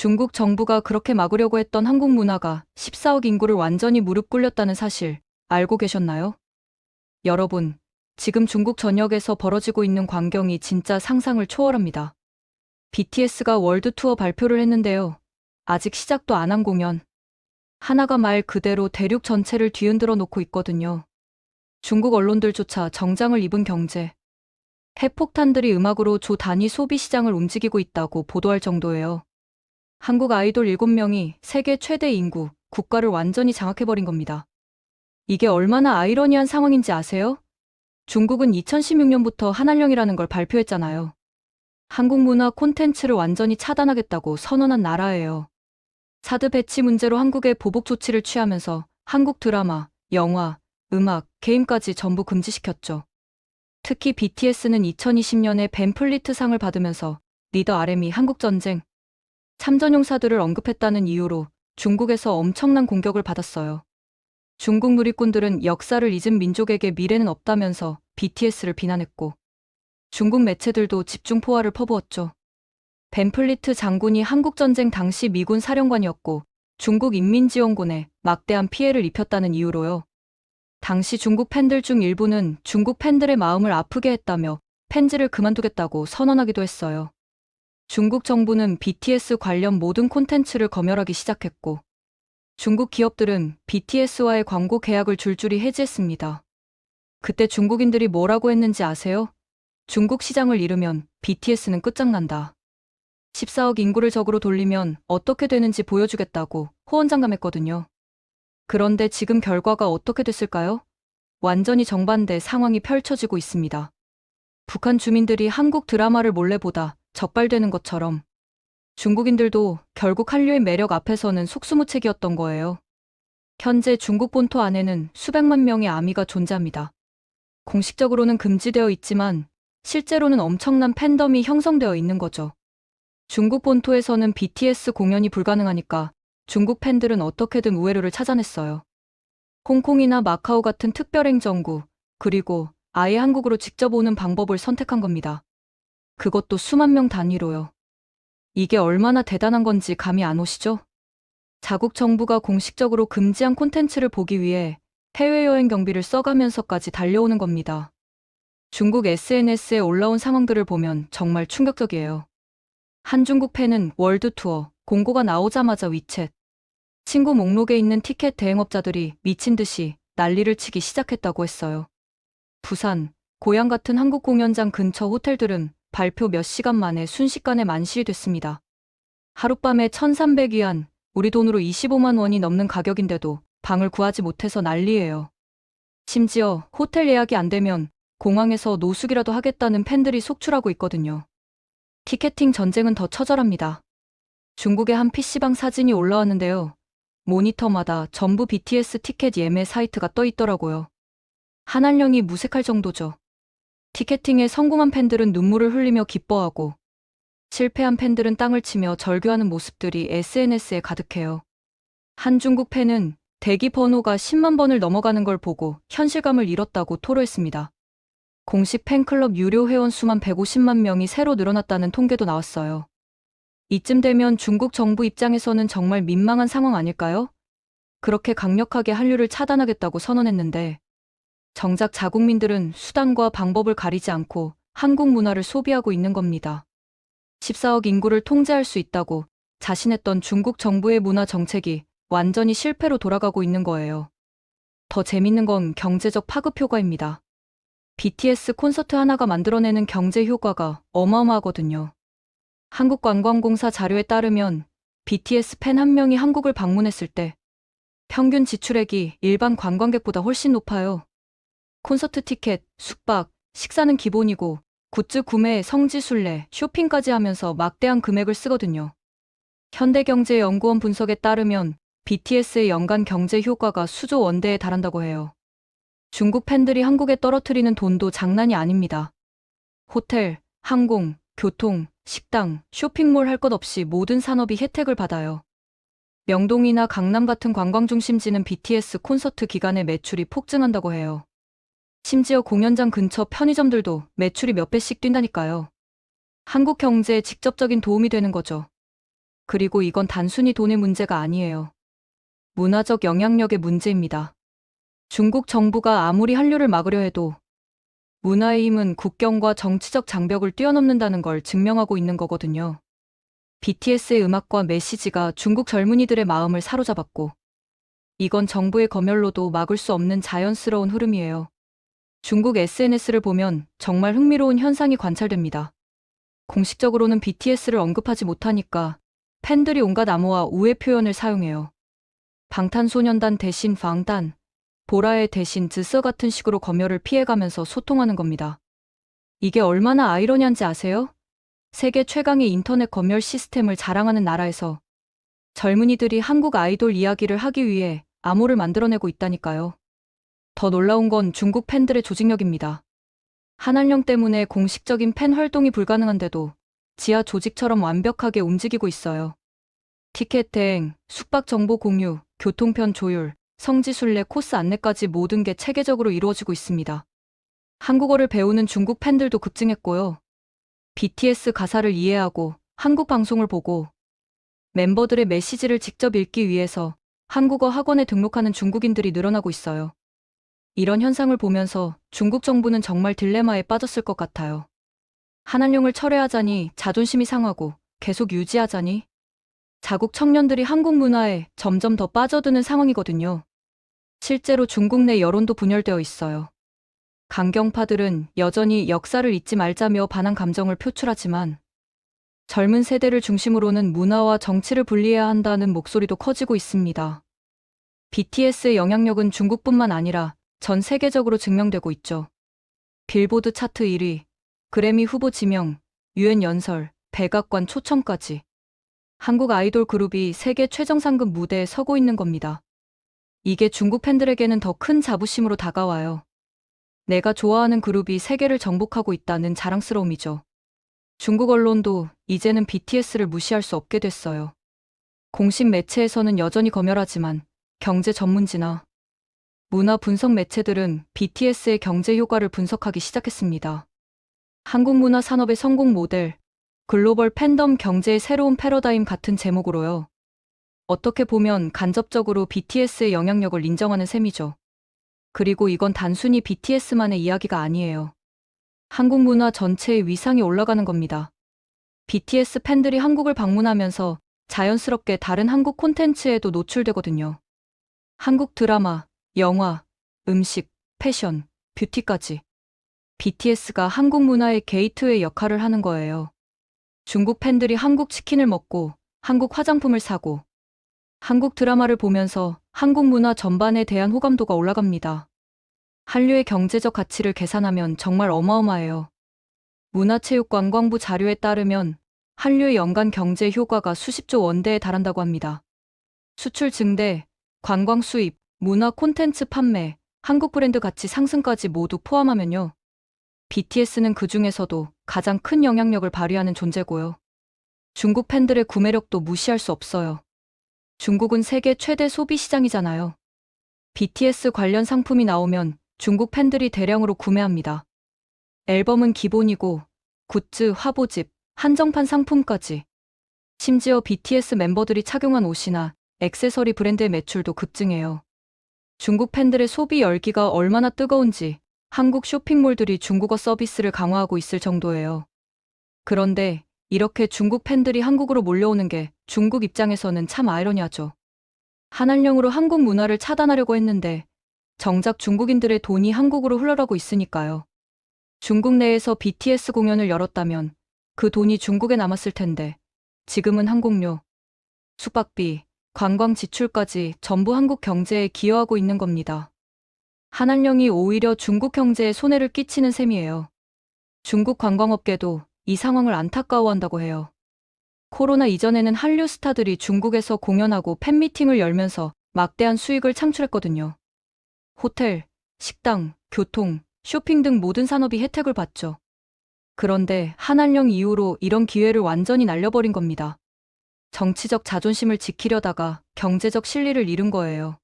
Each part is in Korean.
중국 정부가 그렇게 막으려고 했던 한국 문화가 14억 인구를 완전히 무릎 꿇렸다는 사실 알고 계셨나요? 여러분, 지금 중국 전역에서 벌어지고 있는 광경이 진짜 상상을 초월합니다. BTS가 월드 투어 발표를 했는데요. 아직 시작도 안 한 공연. 하나가 말 그대로 대륙 전체를 뒤흔들어 놓고 있거든요. 중국 언론들조차 정장을 입은 경제. 핵폭탄들이 음악으로 조 단위 소비 시장을 움직이고 있다고 보도할 정도예요. 한국 아이돌 7명이 세계 최대 인구, 국가를 완전히 장악해버린 겁니다. 이게 얼마나 아이러니한 상황인지 아세요? 중국은 2016년부터 한한령이라는 걸 발표했잖아요. 한국 문화 콘텐츠를 완전히 차단하겠다고 선언한 나라예요. 사드 배치 문제로 한국에 보복 조치를 취하면서 한국 드라마, 영화, 음악, 게임까지 전부 금지시켰죠. 특히 BTS는 2020년에 벤플리트 상을 받으면서 리더 RM이 한국전쟁, 참전용사들을 언급했다는 이유로 중국에서 엄청난 공격을 받았어요. 중국 누리꾼들은 역사를 잊은 민족에게 미래는 없다면서 BTS를 비난했고, 중국 매체들도 집중 포화를 퍼부었죠. 벤플리트 장군이 한국전쟁 당시 미군 사령관이었고 중국 인민지원군에 막대한 피해를 입혔다는 이유로요. 당시 중국 팬들 중 일부는 중국 팬들의 마음을 아프게 했다며 팬즈를 그만두겠다고 선언하기도 했어요. 중국 정부는 BTS 관련 모든 콘텐츠를 검열하기 시작했고, 중국 기업들은 BTS와의 광고 계약을 줄줄이 해지했습니다. 그때 중국인들이 뭐라고 했는지 아세요? 중국 시장을 잃으면 BTS는 끝장난다. 14억 인구를 적으로 돌리면 어떻게 되는지 보여주겠다고 호언장담했거든요. 그런데 지금 결과가 어떻게 됐을까요? 완전히 정반대 상황이 펼쳐지고 있습니다. 북한 주민들이 한국 드라마를 몰래 보다 적발되는 것처럼 중국인들도 결국 한류의 매력 앞에서는 속수무책이었던 거예요. 현재 중국 본토 안에는 수백만 명의 아미가 존재합니다. 공식적으로는 금지되어 있지만 실제로는 엄청난 팬덤이 형성되어 있는 거죠. 중국 본토에서는 BTS 공연이 불가능하니까 중국 팬들은 어떻게든 우회로를 찾아냈어요. 홍콩이나 마카오 같은 특별행정구, 그리고 아예 한국으로 직접 오는 방법을 선택한 겁니다. 그것도 수만 명 단위로요. 이게 얼마나 대단한 건지 감이 안 오시죠? 자국 정부가 공식적으로 금지한 콘텐츠를 보기 위해 해외여행 경비를 써가면서까지 달려오는 겁니다. 중국 SNS에 올라온 상황들을 보면 정말 충격적이에요. 한 중국 팬은 월드 투어 공고가 나오자마자 위챗, 친구 목록에 있는 티켓 대행업자들이 미친 듯이 난리를 치기 시작했다고 했어요. 부산, 고양 같은 한국 공연장 근처 호텔들은 발표 몇 시간 만에 순식간에 만실이 됐습니다. 하룻밤에 1,300위안, 우리 돈으로 25만 원이 넘는 가격인데도 방을 구하지 못해서 난리예요. 심지어 호텔 예약이 안 되면 공항에서 노숙이라도 하겠다는 팬들이 속출하고 있거든요. 티켓팅 전쟁은 더 처절합니다. 중국의 한 PC방 사진이 올라왔는데요. 모니터마다 전부 BTS 티켓 예매 사이트가 떠 있더라고요. 한한령이 무색할 정도죠. 티켓팅에 성공한 팬들은 눈물을 흘리며 기뻐하고, 실패한 팬들은 땅을 치며 절규하는 모습들이 SNS에 가득해요. 한 중국 팬은 대기 번호가 10만 번을 넘어가는 걸 보고 현실감을 잃었다고 토로했습니다. 공식 팬클럽 유료 회원 수만 150만 명이 새로 늘어났다는 통계도 나왔어요. 이쯤 되면 중국 정부 입장에서는 정말 민망한 상황 아닐까요? 그렇게 강력하게 한류를 차단하겠다고 선언했는데, 정작 자국민들은 수단과 방법을 가리지 않고 한국 문화를 소비하고 있는 겁니다. 14억 인구를 통제할 수 있다고 자신했던 중국 정부의 문화 정책이 완전히 실패로 돌아가고 있는 거예요. 더 재밌는 건 경제적 파급 효과입니다. BTS 콘서트 하나가 만들어내는 경제 효과가 어마어마하거든요. 한국관광공사 자료에 따르면 BTS 팬 한 명이 한국을 방문했을 때 평균 지출액이 일반 관광객보다 훨씬 높아요. 콘서트 티켓, 숙박, 식사는 기본이고 굿즈 구매, 성지순례, 쇼핑까지 하면서 막대한 금액을 쓰거든요. 현대경제연구원 분석에 따르면 BTS의 연간 경제 효과가 수조 원대에 달한다고 해요. 중국 팬들이 한국에 떨어뜨리는 돈도 장난이 아닙니다. 호텔, 항공, 교통, 식당, 쇼핑몰 할 것 없이 모든 산업이 혜택을 받아요. 명동이나 강남 같은 관광중심지는 BTS 콘서트 기간에 매출이 폭증한다고 해요. 심지어 공연장 근처 편의점들도 매출이 몇 배씩 뛴다니까요. 한국 경제에 직접적인 도움이 되는 거죠. 그리고 이건 단순히 돈의 문제가 아니에요. 문화적 영향력의 문제입니다. 중국 정부가 아무리 한류를 막으려 해도 문화의 힘은 국경과 정치적 장벽을 뛰어넘는다는 걸 증명하고 있는 거거든요. BTS의 음악과 메시지가 중국 젊은이들의 마음을 사로잡았고, 이건 정부의 검열로도 막을 수 없는 자연스러운 흐름이에요. 중국 SNS를 보면 정말 흥미로운 현상이 관찰됩니다. 공식적으로는 BTS를 언급하지 못하니까 팬들이 온갖 암호와 우회 표현을 사용해요. 방탄소년단 대신 방단, 보라의 대신 즈서 같은 식으로 검열을 피해가면서 소통하는 겁니다. 이게 얼마나 아이러니한지 아세요? 세계 최강의 인터넷 검열 시스템을 자랑하는 나라에서 젊은이들이 한국 아이돌 이야기를 하기 위해 암호를 만들어내고 있다니까요. 더 놀라운 건 중국 팬들의 조직력입니다. 한한령 때문에 공식적인 팬 활동이 불가능한데도 지하 조직처럼 완벽하게 움직이고 있어요. 티켓 대행, 숙박 정보 공유, 교통편 조율, 성지 순례 코스 안내까지 모든 게 체계적으로 이루어지고 있습니다. 한국어를 배우는 중국 팬들도 급증했고요. BTS 가사를 이해하고 한국 방송을 보고 멤버들의 메시지를 직접 읽기 위해서 한국어 학원에 등록하는 중국인들이 늘어나고 있어요. 이런 현상을 보면서 중국 정부는 정말 딜레마에 빠졌을 것 같아요. 한한령을 철회하자니 자존심이 상하고 계속 유지하자니 자국 청년들이 한국 문화에 점점 더 빠져드는 상황이거든요. 실제로 중국 내 여론도 분열되어 있어요. 강경파들은 여전히 역사를 잊지 말자며 반한 감정을 표출하지만 젊은 세대를 중심으로는 문화와 정치를 분리해야 한다는 목소리도 커지고 있습니다. BTS의 영향력은 중국뿐만 아니라 전 세계적으로 증명되고 있죠. 빌보드 차트 1위, 그래미 후보 지명, 유엔 연설, 백악관 초청까지. 한국 아이돌 그룹이 세계 최정 상금 무대에 서고 있는 겁니다. 이게 중국 팬들에게는 더 큰 자부심으로 다가와요. 내가 좋아하는 그룹이 세계를 정복하고 있다는 자랑스러움이죠. 중국 언론도 이제는 BTS를 무시할 수 없게 됐어요. 공식 매체에서는 여전히 검열하지만 경제 전문지나 문화 분석 매체들은 BTS의 경제 효과를 분석하기 시작했습니다. 한국 문화 산업의 성공 모델, 글로벌 팬덤 경제의 새로운 패러다임 같은 제목으로요. 어떻게 보면 간접적으로 BTS의 영향력을 인정하는 셈이죠. 그리고 이건 단순히 BTS만의 이야기가 아니에요. 한국 문화 전체의 위상이 올라가는 겁니다. BTS 팬들이 한국을 방문하면서 자연스럽게 다른 한국 콘텐츠에도 노출되거든요. 한국 드라마, 영화, 음식, 패션, 뷰티까지. BTS가 한국 문화의 게이트웨이 역할을 하는 거예요. 중국 팬들이 한국 치킨을 먹고 한국 화장품을 사고 한국 드라마를 보면서 한국 문화 전반에 대한 호감도가 올라갑니다. 한류의 경제적 가치를 계산하면 정말 어마어마해요. 문화체육관광부 자료에 따르면 한류의 연간 경제 효과가 수십조 원대에 달한다고 합니다. 수출 증대, 관광 수입, 문화 콘텐츠 판매, 한국 브랜드 가치 상승까지 모두 포함하면요. BTS는 그 중에서도 가장 큰 영향력을 발휘하는 존재고요. 중국 팬들의 구매력도 무시할 수 없어요. 중국은 세계 최대 소비 시장이잖아요. BTS 관련 상품이 나오면 중국 팬들이 대량으로 구매합니다. 앨범은 기본이고 굿즈, 화보집, 한정판 상품까지. 심지어 BTS 멤버들이 착용한 옷이나 액세서리 브랜드의 매출도 급증해요. 중국 팬들의 소비 열기가 얼마나 뜨거운지 한국 쇼핑몰들이 중국어 서비스를 강화하고 있을 정도예요. 그런데 이렇게 중국 팬들이 한국으로 몰려오는 게 중국 입장에서는 참 아이러니하죠. 한한령으로 한국 문화를 차단하려고 했는데 정작 중국인들의 돈이 한국으로 흘러가고 있으니까요. 중국 내에서 BTS 공연을 열었다면 그 돈이 중국에 남았을 텐데 지금은 항공료, 숙박비, 관광 지출까지 전부 한국 경제에 기여하고 있는 겁니다. 한한령이 오히려 중국 경제에 손해를 끼치는 셈이에요. 중국 관광업계도 이 상황을 안타까워한다고 해요. 코로나 이전에는 한류 스타들이 중국에서 공연하고 팬미팅을 열면서 막대한 수익을 창출했거든요. 호텔, 식당, 교통, 쇼핑 등 모든 산업이 혜택을 받죠. 그런데 한한령 이후로 이런 기회를 완전히 날려버린 겁니다. 정치적 자존심을 지키려다가 경제적 실리를 잃은 거예요.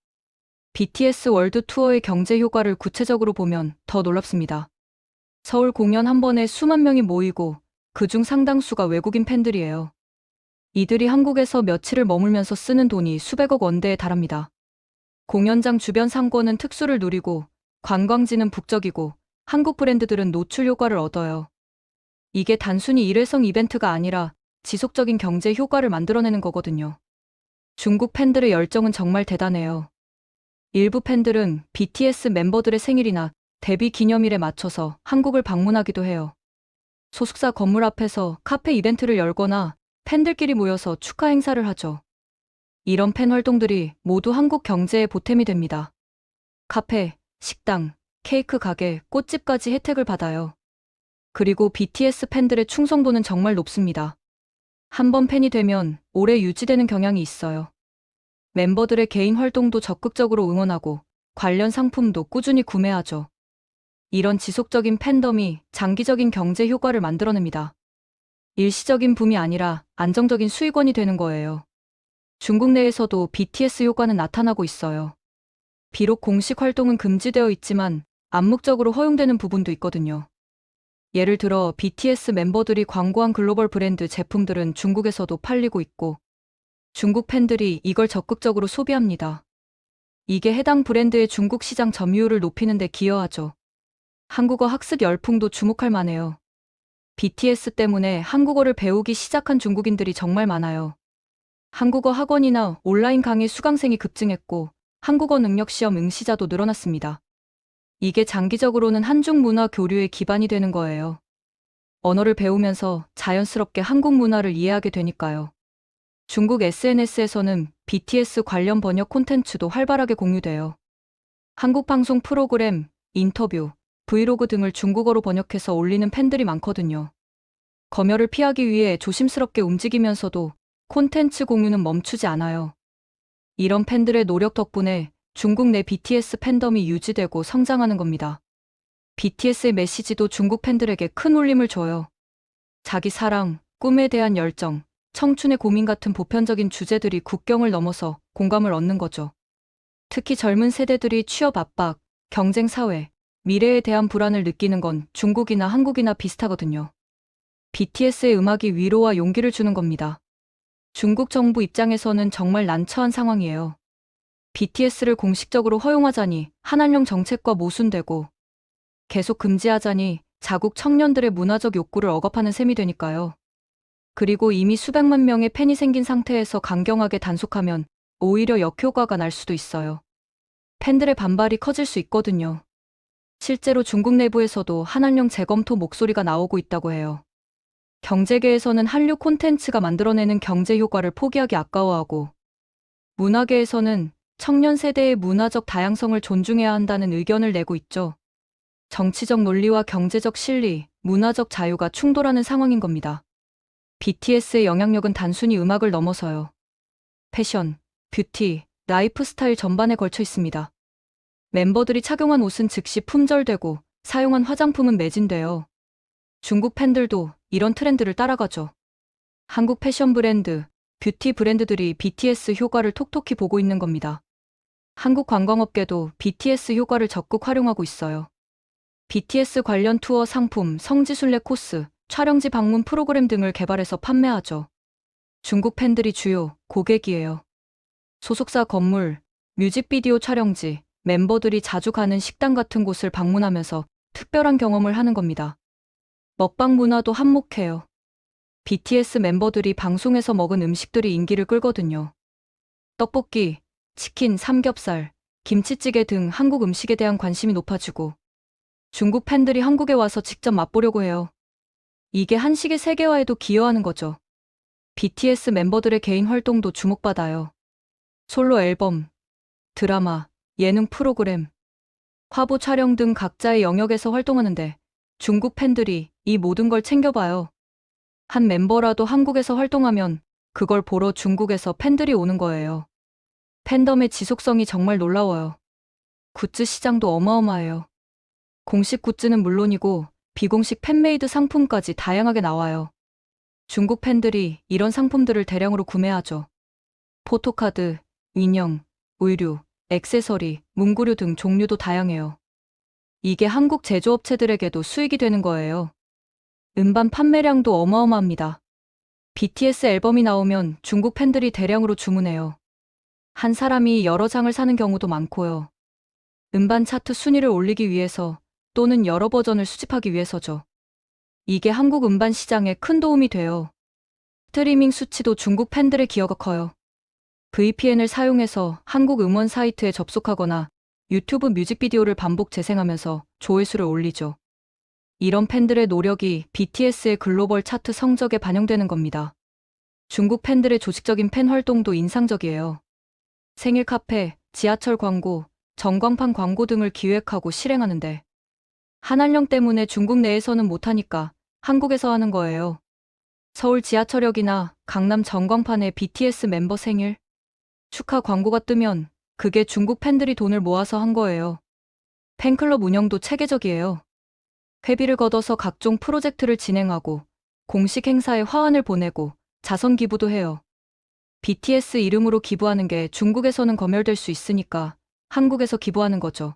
BTS 월드 투어의 경제 효과를 구체적으로 보면 더 놀랍습니다. 서울 공연 한 번에 수만 명이 모이고 그중 상당수가 외국인 팬들이에요. 이들이 한국에서 며칠을 머물면서 쓰는 돈이 수백억 원대에 달합니다. 공연장 주변 상권은 특수를 누리고 관광지는 북적이고 한국 브랜드들은 노출 효과를 얻어요. 이게 단순히 일회성 이벤트가 아니라 지속적인 경제 효과를 만들어내는 거거든요. 중국 팬들의 열정은 정말 대단해요. 일부 팬들은 BTS 멤버들의 생일이나 데뷔 기념일에 맞춰서 한국을 방문하기도 해요. 소속사 건물 앞에서 카페 이벤트를 열거나 팬들끼리 모여서 축하 행사를 하죠. 이런 팬 활동들이 모두 한국 경제에 보탬이 됩니다. 카페, 식당, 케이크 가게, 꽃집까지 혜택을 받아요. 그리고 BTS 팬들의 충성도는 정말 높습니다. 한 번 팬이 되면 오래 유지되는 경향이 있어요. 멤버들의 개인 활동도 적극적으로 응원하고 관련 상품도 꾸준히 구매하죠. 이런 지속적인 팬덤이 장기적인 경제 효과를 만들어냅니다. 일시적인 붐이 아니라 안정적인 수익원이 되는 거예요. 중국 내에서도 BTS 효과는 나타나고 있어요. 비록 공식 활동은 금지되어 있지만 암묵적으로 허용되는 부분도 있거든요. 예를 들어 BTS 멤버들이 광고한 글로벌 브랜드 제품들은 중국에서도 팔리고 있고 중국 팬들이 이걸 적극적으로 소비합니다. 이게 해당 브랜드의 중국 시장 점유율을 높이는 데 기여하죠. 한국어 학습 열풍도 주목할 만해요. BTS 때문에 한국어를 배우기 시작한 중국인들이 정말 많아요. 한국어 학원이나 온라인 강의 수강생이 급증했고 한국어 능력 시험 응시자도 늘어났습니다. 이게 장기적으로는 한중 문화 교류의 기반이 되는 거예요. 언어를 배우면서 자연스럽게 한국 문화를 이해하게 되니까요. 중국 SNS에서는 BTS 관련 번역 콘텐츠도 활발하게 공유돼요. 한국 방송 프로그램, 인터뷰, 브이로그 등을 중국어로 번역해서 올리는 팬들이 많거든요. 검열을 피하기 위해 조심스럽게 움직이면서도 콘텐츠 공유는 멈추지 않아요. 이런 팬들의 노력 덕분에 중국 내 BTS 팬덤이 유지되고 성장하는 겁니다. BTS의 메시지도 중국 팬들에게 큰 울림을 줘요. 자기 사랑, 꿈에 대한 열정, 청춘의 고민 같은 보편적인 주제들이 국경을 넘어서 공감을 얻는 거죠. 특히 젊은 세대들이 취업 압박, 경쟁 사회, 미래에 대한 불안을 느끼는 건 중국이나 한국이나 비슷하거든요. BTS의 음악이 위로와 용기를 주는 겁니다. 중국 정부 입장에서는 정말 난처한 상황이에요. BTS를 공식적으로 허용하자니 한한령 정책과 모순되고 계속 금지하자니 자국 청년들의 문화적 욕구를 억압하는 셈이 되니까요. 그리고 이미 수백만 명의 팬이 생긴 상태에서 강경하게 단속하면 오히려 역효과가 날 수도 있어요. 팬들의 반발이 커질 수 있거든요. 실제로 중국 내부에서도 한한령 재검토 목소리가 나오고 있다고 해요. 경제계에서는 한류 콘텐츠가 만들어내는 경제 효과를 포기하기 아까워하고 문화계에서는 청년 세대의 문화적 다양성을 존중해야 한다는 의견을 내고 있죠. 정치적 논리와 경제적 실리, 문화적 자유가 충돌하는 상황인 겁니다. BTS의 영향력은 단순히 음악을 넘어서요. 패션, 뷰티, 라이프 스타일 전반에 걸쳐 있습니다. 멤버들이 착용한 옷은 즉시 품절되고 사용한 화장품은 매진돼요. 중국 팬들도 이런 트렌드를 따라가죠. 한국 패션 브랜드, 뷰티 브랜드들이 BTS 효과를 톡톡히 보고 있는 겁니다. 한국 관광업계도 BTS 효과를 적극 활용하고 있어요. BTS 관련 투어 상품, 성지순례 코스, 촬영지 방문 프로그램 등을 개발해서 판매하죠. 중국 팬들이 주요 고객이에요. 소속사 건물, 뮤직비디오 촬영지, 멤버들이 자주 가는 식당 같은 곳을 방문하면서 특별한 경험을 하는 겁니다. 먹방 문화도 한몫해요. BTS 멤버들이 방송에서 먹은 음식들이 인기를 끌거든요. 떡볶이, 치킨, 삼겹살, 김치찌개 등 한국 음식에 대한 관심이 높아지고 중국 팬들이 한국에 와서 직접 맛보려고 해요. 이게 한식의 세계화에도 기여하는 거죠. BTS 멤버들의 개인 활동도 주목받아요. 솔로 앨범, 드라마, 예능 프로그램, 화보 촬영 등 각자의 영역에서 활동하는데 중국 팬들이 이 모든 걸 챙겨봐요. 한 멤버라도 한국에서 활동하면 그걸 보러 중국에서 팬들이 오는 거예요. 팬덤의 지속성이 정말 놀라워요. 굿즈 시장도 어마어마해요. 공식 굿즈는 물론이고 비공식 팬메이드 상품까지 다양하게 나와요. 중국 팬들이 이런 상품들을 대량으로 구매하죠. 포토카드, 인형, 의류, 액세서리, 문구류 등 종류도 다양해요. 이게 한국 제조업체들에게도 수익이 되는 거예요. 음반 판매량도 어마어마합니다. BTS 앨범이 나오면 중국 팬들이 대량으로 주문해요. 한 사람이 여러 장을 사는 경우도 많고요. 음반 차트 순위를 올리기 위해서 또는 여러 버전을 수집하기 위해서죠. 이게 한국 음반 시장에 큰 도움이 돼요. 스트리밍 수치도 중국 팬들의 기여가 커요. VPN을 사용해서 한국 음원 사이트에 접속하거나 유튜브 뮤직비디오를 반복 재생하면서 조회수를 올리죠. 이런 팬들의 노력이 BTS의 글로벌 차트 성적에 반영되는 겁니다. 중국 팬들의 조직적인 팬 활동도 인상적이에요. 생일 카페, 지하철 광고, 전광판 광고 등을 기획하고 실행하는데 한한령 때문에 중국 내에서는 못하니까 한국에서 하는 거예요. 서울 지하철역이나 강남 전광판에 BTS 멤버 생일 축하 광고가 뜨면 그게 중국 팬들이 돈을 모아서 한 거예요. 팬클럽 운영도 체계적이에요. 회비를 걷어서 각종 프로젝트를 진행하고 공식 행사에 화환을 보내고 자선 기부도 해요. BTS 이름으로 기부하는 게 중국에서는 검열될 수 있으니까 한국에서 기부하는 거죠.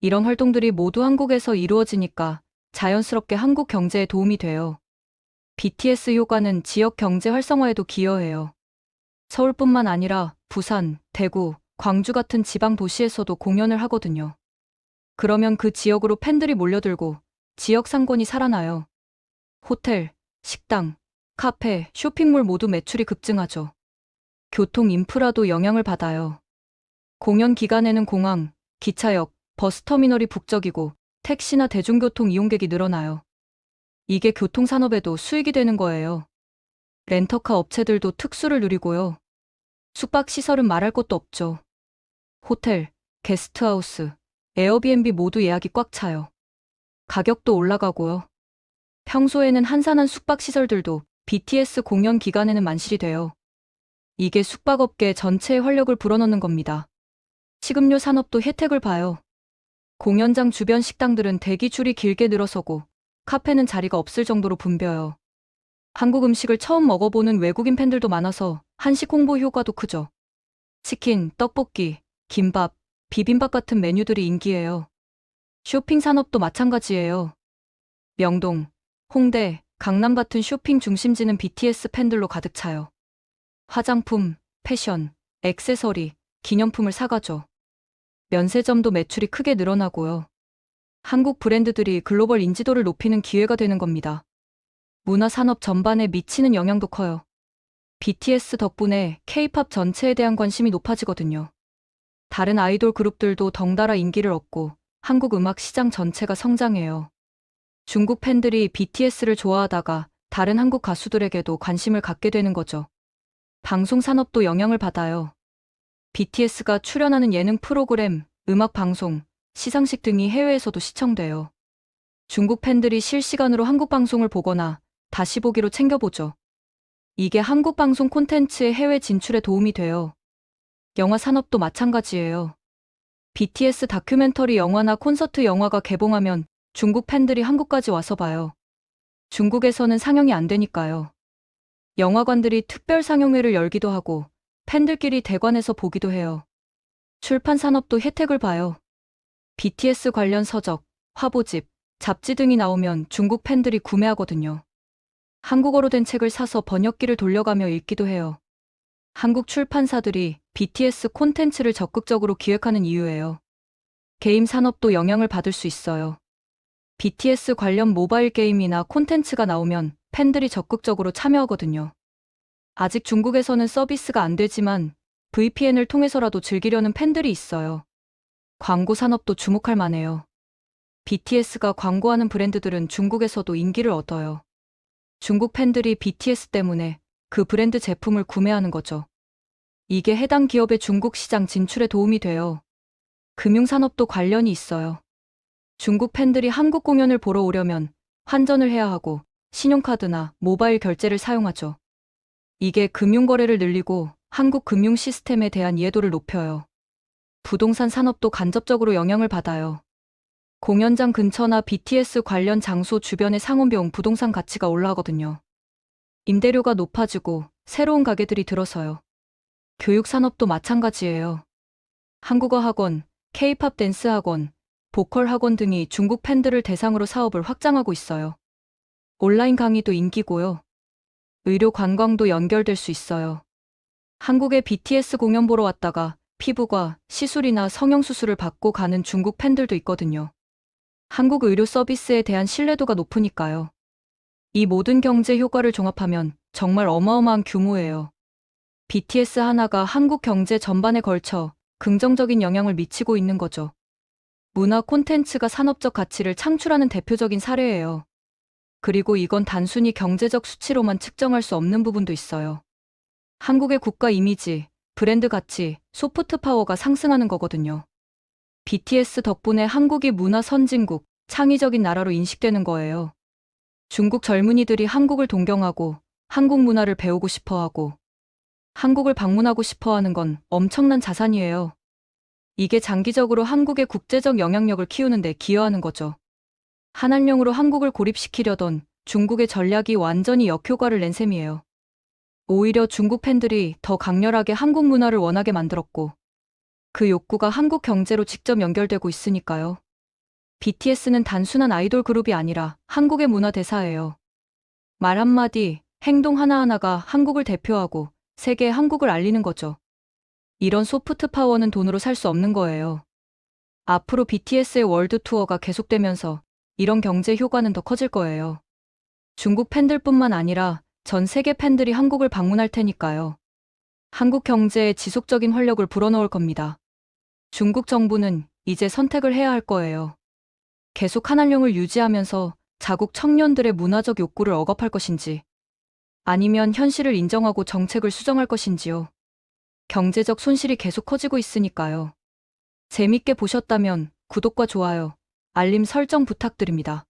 이런 활동들이 모두 한국에서 이루어지니까 자연스럽게 한국 경제에 도움이 돼요. BTS 효과는 지역 경제 활성화에도 기여해요. 서울뿐만 아니라 부산, 대구, 광주 같은 지방 도시에서도 공연을 하거든요. 그러면 그 지역으로 팬들이 몰려들고 지역 상권이 살아나요. 호텔, 식당, 카페, 쇼핑몰 모두 매출이 급증하죠. 교통 인프라도 영향을 받아요. 공연 기간에는 공항, 기차역, 버스터미널이 북적이고 택시나 대중교통 이용객이 늘어나요. 이게 교통산업에도 수익이 되는 거예요. 렌터카 업체들도 특수를 누리고요. 숙박시설은 말할 것도 없죠. 호텔, 게스트하우스, 에어비앤비 모두 예약이 꽉 차요. 가격도 올라가고요. 평소에는 한산한 숙박시설들도 BTS 공연 기간에는 만실이 돼요. 이게 숙박업계 전체의 활력을 불어넣는 겁니다. 식음료 산업도 혜택을 봐요. 공연장 주변 식당들은 대기줄이 길게 늘어서고 카페는 자리가 없을 정도로 붐벼요. 한국 음식을 처음 먹어보는 외국인 팬들도 많아서 한식 홍보 효과도 크죠. 치킨, 떡볶이, 김밥, 비빔밥 같은 메뉴들이 인기예요. 쇼핑 산업도 마찬가지예요. 명동, 홍대, 강남 같은 쇼핑 중심지는 BTS 팬들로 가득 차요. 화장품, 패션, 액세서리, 기념품을 사가죠. 면세점도 매출이 크게 늘어나고요. 한국 브랜드들이 글로벌 인지도를 높이는 기회가 되는 겁니다. 문화산업 전반에 미치는 영향도 커요. BTS 덕분에 K-팝 전체에 대한 관심이 높아지거든요. 다른 아이돌 그룹들도 덩달아 인기를 얻고 한국 음악 시장 전체가 성장해요. 중국 팬들이 BTS를 좋아하다가 다른 한국 가수들에게도 관심을 갖게 되는 거죠. 방송 산업도 영향을 받아요. BTS가 출연하는 예능 프로그램, 음악 방송, 시상식 등이 해외에서도 시청돼요. 중국 팬들이 실시간으로 한국 방송을 보거나 다시 보기로 챙겨보죠. 이게 한국 방송 콘텐츠의 해외 진출에 도움이 돼요. 영화 산업도 마찬가지예요. BTS 다큐멘터리 영화나 콘서트 영화가 개봉하면 중국 팬들이 한국까지 와서 봐요. 중국에서는 상영이 안 되니까요. 영화관들이 특별 상영회를 열기도 하고 팬들끼리 대관해서 보기도 해요. 출판 산업도 혜택을 봐요. BTS 관련 서적, 화보집, 잡지 등이 나오면 중국 팬들이 구매하거든요. 한국어로 된 책을 사서 번역기를 돌려가며 읽기도 해요. 한국 출판사들이 BTS 콘텐츠를 적극적으로 기획하는 이유예요. 게임 산업도 영향을 받을 수 있어요. BTS 관련 모바일 게임이나 콘텐츠가 나오면 팬들이 적극적으로 참여하거든요. 아직 중국에서는 서비스가 안 되지만 VPN을 통해서라도 즐기려는 팬들이 있어요. 광고 산업도 주목할 만해요. BTS가 광고하는 브랜드들은 중국에서도 인기를 얻어요. 중국 팬들이 BTS 때문에 그 브랜드 제품을 구매하는 거죠. 이게 해당 기업의 중국 시장 진출에 도움이 돼요. 금융산업도 관련이 있어요. 중국 팬들이 한국 공연을 보러 오려면 환전을 해야 하고 신용카드나 모바일 결제를 사용하죠. 이게 금융거래를 늘리고 한국 금융 시스템에 대한 이해도를 높여요. 부동산 산업도 간접적으로 영향을 받아요. 공연장 근처나 BTS 관련 장소 주변의 상업용 부동산 가치가 올라가거든요. 임대료가 높아지고 새로운 가게들이 들어서요. 교육 산업도 마찬가지예요. 한국어 학원, K-팝 댄스 학원, 보컬 학원 등이 중국 팬들을 대상으로 사업을 확장하고 있어요. 온라인 강의도 인기고요. 의료 관광도 연결될 수 있어요. 한국에 BTS 공연 보러 왔다가 피부과 시술이나 성형수술을 받고 가는 중국 팬들도 있거든요. 한국 의료 서비스에 대한 신뢰도가 높으니까요. 이 모든 경제 효과를 종합하면 정말 어마어마한 규모예요. BTS 하나가 한국 경제 전반에 걸쳐 긍정적인 영향을 미치고 있는 거죠. 문화 콘텐츠가 산업적 가치를 창출하는 대표적인 사례예요. 그리고 이건 단순히 경제적 수치로만 측정할 수 없는 부분도 있어요. 한국의 국가 이미지, 브랜드 가치, 소프트 파워가 상승하는 거거든요. BTS 덕분에 한국이 문화 선진국, 창의적인 나라로 인식되는 거예요. 중국 젊은이들이 한국을 동경하고 한국 문화를 배우고 싶어하고 한국을 방문하고 싶어하는 건 엄청난 자산이에요. 이게 장기적으로 한국의 국제적 영향력을 키우는 데 기여하는 거죠. 한한령으로 한국을 고립시키려던 중국의 전략이 완전히 역효과를 낸 셈이에요. 오히려 중국 팬들이 더 강렬하게 한국 문화를 원하게 만들었고 그 욕구가 한국 경제로 직접 연결되고 있으니까요. BTS는 단순한 아이돌 그룹이 아니라 한국의 문화 대사예요. 말 한마디, 행동 하나하나가 한국을 대표하고 세계에 한국을 알리는 거죠. 이런 소프트 파워는 돈으로 살 수 없는 거예요. 앞으로 BTS의 월드 투어가 계속되면서 이런 경제 효과는 더 커질 거예요. 중국 팬들뿐만 아니라 전 세계 팬들이 한국을 방문할 테니까요. 한국 경제에 지속적인 활력을 불어넣을 겁니다. 중국 정부는 이제 선택을 해야 할 거예요. 계속 한한령을 유지하면서 자국 청년들의 문화적 욕구를 억압할 것인지, 아니면 현실을 인정하고 정책을 수정할 것인지요. 경제적 손실이 계속 커지고 있으니까요. 재밌게 보셨다면 구독과 좋아요, 알림 설정 부탁드립니다.